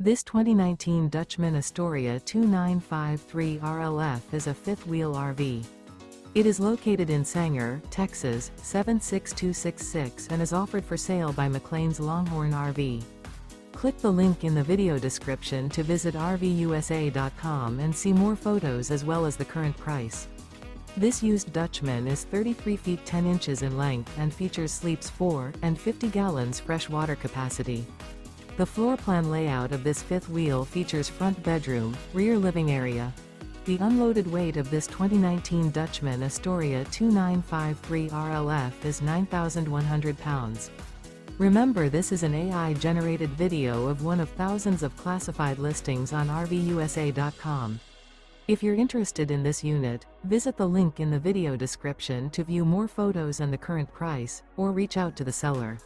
This 2019 Dutchmen Astoria 2953 RLF is a fifth-wheel RV. It is located in Sanger, Texas, 76266 and is offered for sale by McClain's Longhorn RV. Click the link in the video description to visit RVUSA.com and see more photos as well as the current price. This used Dutchman is 33 feet 10 inches in length and features sleeps 4 and 50 gallons fresh water capacity. The floor plan layout of this fifth wheel features front bedroom, rear living area. The unloaded weight of this 2019 Dutchmen Astoria 2953 RLF is 9,100 pounds. Remember, this is an AI-generated video of one of thousands of classified listings on RVUSA.com. If you're interested in this unit, visit the link in the video description to view more photos and the current price, or reach out to the seller.